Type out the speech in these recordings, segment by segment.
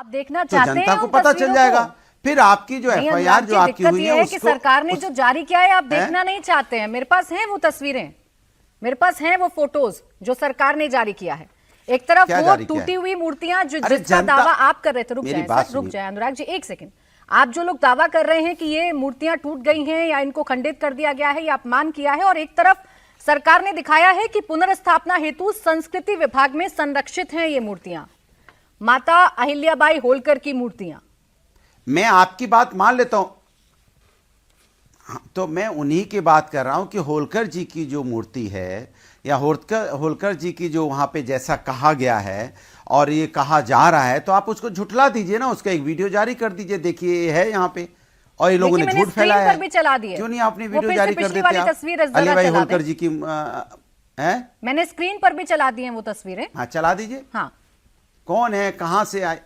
आप देखना तो चाहते हैं जनता को उन पता चल तस्वीरों जाएगा। को? फिर आपकी जो नहीं, एफआईआर अनुराग जो जी, आपकी दिक्कत हुई यह है है कि सरकार ने जो जारी किया है आप देखना नहीं चाहते हैं। मेरे पास हैं वो तस्वीरें, मेरे पास हैं वो फोटोज जो सरकार ने जारी किया है। एक तरफ क्या वो जारी किया टूटी है? हुई मूर्तियां जो अरे जिसका जनता, दावा आप कर रहे थे, रुक मेरी जाए बात सर, रुक सुनिए। जाए अनुराग जी एक सेकंड। आप जो लोग दावा कर रहे हैं कि ये मूर्तियां टूट गई हैं या इनको खंडित कर दिया गया है या अपमान किया है, और एक तरफ सरकार ने दिखाया है कि पुनर्स्थापना हेतु संस्कृति विभाग में संरक्षित हैं ये मूर्तियां, माता अहिल्याबाई होलकर की मूर्तियां। मैं आपकी बात मान लेता हूं, तो मैं उन्हीं की बात कर रहा हूं कि होलकर जी की जो मूर्ति है या होलकर जी की जो वहां पे जैसा कहा गया है और ये कहा जा रहा है, तो आप उसको झुठला दीजिए ना, उसका एक वीडियो जारी कर दीजिए, देखिए ये है यहाँ पे, और ये लोगों ने झूठ फैलाया है। भी चला दिए, क्यों नहीं आपने वीडियो जारी कर देते आप? तस्वीर अलीबाई होलकर जी की है, मैंने स्क्रीन पर भी चला दी है वो तस्वीरें। हाँ चला दीजिए। हाँ, कौन है, कहां से आए?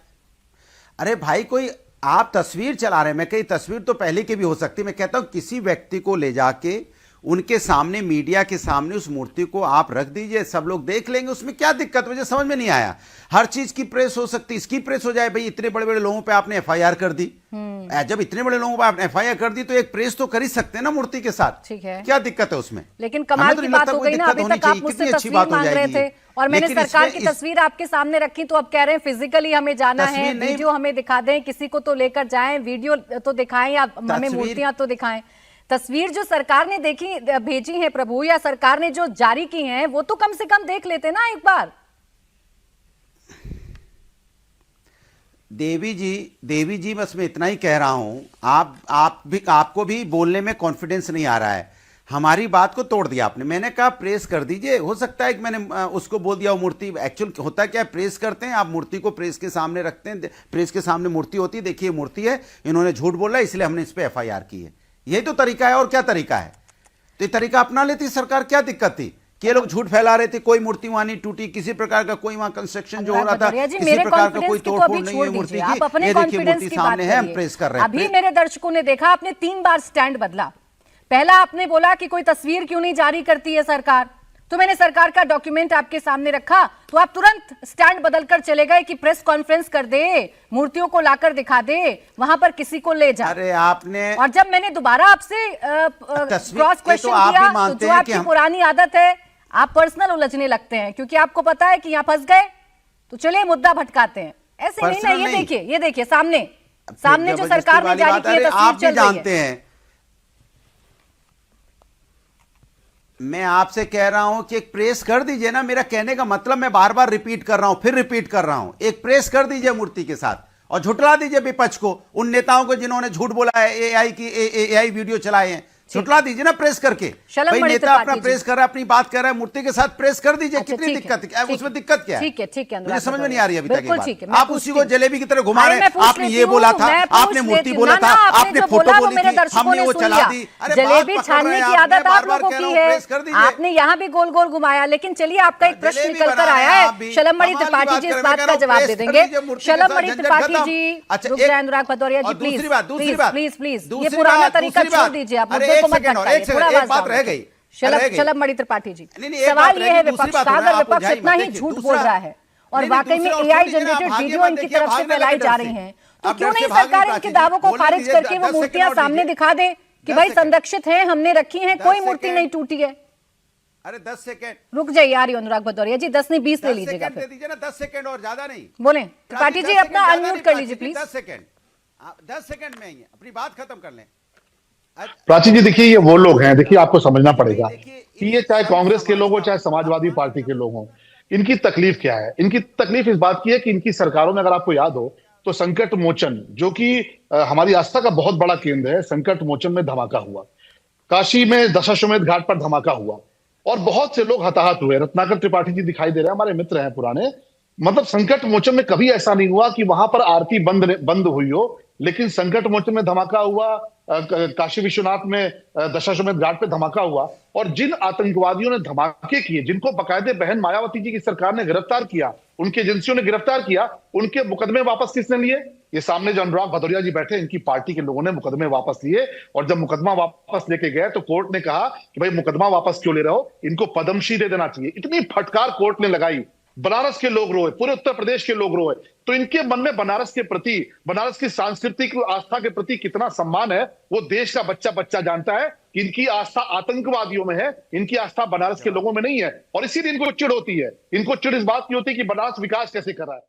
अरे भाई, कोई आप तस्वीर चला रहे हैं, मैं कही तस्वीर तो पहले की भी हो सकती है। मैं कहता हूं किसी व्यक्ति को ले जाके उनके सामने, मीडिया के सामने उस मूर्ति को आप रख दीजिए, सब लोग देख लेंगे, उसमें क्या दिक्कत? मुझे समझ में नहीं आया। हर चीज की प्रेस हो सकती, इसकी प्रेस हो जाए। भाई इतने बड़े बड़े लोगों पे आपने एफआईआर कर दी, जब इतने बड़े लोगों पे आपने एफआईआर कर दी तो एक प्रेस तो कर ही सकते हैं ना मूर्ति के साथ। ठीक है, क्या दिक्कत है उसमें? लेकिन कमाल की बात हो गई ना, अभी तक आप मुझसे तस्वीर मांग रहे थे और मैंने सरकार की तस्वीर आपके सामने रखी, तो अब कह रहे हैं फिजिकली हमें जाना है, वीडियो हमें दिखा दें, किसी को तो लेकर जाएं, वीडियो तो दिखाएं या हमें मूर्तियां तो दिखाएं। तस्वीर जो सरकार ने भेजी है प्रभु, या सरकार ने जो जारी की हैं, वो तो कम से कम देख लेते ना एक बार। देवी जी बस मैं इतना ही कह रहा हूं, आपको भी बोलने में कॉन्फिडेंस नहीं आ रहा है। हमारी बात को तोड़ दिया आपने। मैंने कहा प्रेस कर दीजिए, हो सकता है कि मैंने उसको बोल दिया वो मूर्ति, एक्चुअल होता क्या है, प्रेस करते हैं, आप मूर्ति को प्रेस के सामने रखते हैं, प्रेस के सामने मूर्ति होती है, देखिए मूर्ति है, इन्होंने झूठ बोला इसलिए हमने इस पर एफआईआर की है। यही तो तरीका है, और क्या तरीका है? तो ये तरीका अपना लेती सरकार, क्या दिक्कत थी कि ये लोग झूठ फैला रहे थे? कोई मूर्ति वहां नहीं टूटी, किसी प्रकार का कोई वहां कंस्ट्रक्शन जो हो रहा था, किसी प्रकार का कोई तोड़फोड़ नहीं है मूर्ति की। ये देखिए मूर्ति सामने है, हम प्रेस कर रहे हैं। अभी मेरे दर्शकों ने देखा, आपने 3 बार स्टैंड बदला। पहला आपने बोला कि कोई तस्वीर क्यों नहीं जारी करती है सरकार, तो मैंने सरकार का डॉक्यूमेंट आपके सामने रखा, तो आप तुरंत स्टैंड बदलकर चले गए कि प्रेस कॉन्फ्रेंस कर दे, मूर्तियों को लाकर दिखा दे, वहां पर किसी को ले जा। अरे आपने, और जब मैंने दोबारा आपसे क्रॉस क्वेश्चन किया, तो जो आपकी पुरानी आदत है, आप पर्सनल उलझने लगते हैं, क्योंकि आपको पता है कि यहां फंस गए, तो चलिए मुद्दा भटकाते हैं। ऐसे नहीं ना, ये देखिए सामने जो सरकार ने जारी की है आप तस्वीर भी जानते हैं। मैं आपसे कह रहा हूं कि एक प्रेस कर दीजिए ना, मेरा कहने का मतलब, मैं बार बार रिपीट कर रहा हूं, फिर रिपीट कर रहा हूं, एक प्रेस कर दीजिए मूर्ति के साथ और झुठला दीजिए विपक्ष को, उन नेताओं को जिन्होंने झूठ बोला है, एआई वीडियो चलाए हैं, झुठला दीजिए ना प्रेस करके। भाई नेता अपना प्रेस कर रहा है, अपनी बात कर रहा है, मूर्ति के साथ प्रेस कर दीजिए। कितनी दिक्कत है उसमें? दिक्कत क्या है? ठीक है, मुझे समझ में नहीं आ रही अभी तक। आप उसी को जलेबी की तरह घुमा रहे हैं। आपने ये बोला था, आपने मूर्ति बोला था, आपने फोटो बोली थी, हमने वो चला दी। जलेबी छानने की आदत आप लोगों की है, आपने यहाँ भी गोल गोल घुमाया। लेकिन चलिए, आपका एक प्रश्न निकल कर आया है, शलमणि त्रिपाठी जी इस बात का जवाब दे देंगे। शलमणि त्रिपाठी जी, रुक जाए अनुराग भदौरिया जी, प्लीज, ये पुराना तरीका छोड़ दीजिए, आप मुद्दे को मत भटकाइए। एक बात रह गई, शलमणि त्रिपाठी जी, सवाल ये है विपक्ष का, अगर विपक्ष इतना ही झूठ बोल रहा है और वाकई में एआई जनरेटेड वीडियो इनकी तरफ से फैलाई जा रही हैं, तो क्यों नहीं सरकार इनके दावों को खारिज करके वो मूर्तियां सामने दिखा दे कि भाई संरक्षित हैं, हमने रखी हैं, कोई मूर्ति नहीं टूटी है। अरे 10 सेकंड रुक जाइए, आ रही अनुराग भदौरिया जी, 10 नहीं 20 ले लीजिएगा, दे दीजिए ना, 10 सेकंड और ज्यादा नहीं। बोले त्रिपाठी जी, अपना अनम्यूट कर लीजिए प्लीज। 10 सेकंड में ही अपनी बात खत्म कर लें। प्राची जी देखिए, ये वो लोग हैं, देखिए आपको समझना पड़ेगा कि ये चाहे कांग्रेस के लोग हो चाहे समाजवादी पार्टी के लोग हो, इनकी तकलीफ क्या है? इनकी तकलीफ इस बात की है कि इनकी सरकारों में, अगर आपको याद हो तो संकट मोचन, जो कि हमारी आस्था का बहुत बड़ा केंद्र है, संकट मोचन में धमाका हुआ, काशी में दशाश्वमेध घाट पर धमाका हुआ और बहुत से लोग हताहत हुए। रत्नाकर त्रिपाठी जी दिखाई दे रहे हैं, हमारे मित्र हैं पुराने। मतलब संकट मोचन में कभी ऐसा नहीं हुआ कि वहां पर आरती बंद हुई हो, लेकिन संकट मोचन में धमाका हुआ, काशी विश्वनाथ में दशाश्वमेध घाट पे धमाका हुआ। और जिन आतंकवादियों ने धमाके किए, जिनको बाकायदे बहन मायावती जी की सरकार ने गिरफ्तार किया, उनकी एजेंसियों ने गिरफ्तार किया, उनके मुकदमे वापस किसने लिए? ये सामने जो अनुराग भदौरिया जी बैठे, इनकी पार्टी के लोगों ने मुकदमे वापस लिए। और जब मुकदमा वापस लेके गए तो कोर्ट ने कहा कि भाई मुकदमा वापस क्यों ले रहे हो, इनको पद्मश्री दे देना चाहिए। इतनी फटकार कोर्ट ने लगाई बनारस के लोग रोए, पूरे उत्तर प्रदेश के लोग रोए, तो इनके मन में बनारस के प्रति, बनारस की सांस्कृतिक आस्था के प्रति कितना सम्मान है, वो देश का बच्चा बच्चा जानता है कि इनकी आस्था आतंकवादियों में है, इनकी आस्था बनारस के लोगों में नहीं है। और इसीलिए इनको चिढ़ होती है, इनको चिढ़ इस बात की होती है कि बनारस विकास कैसे कर रहा है।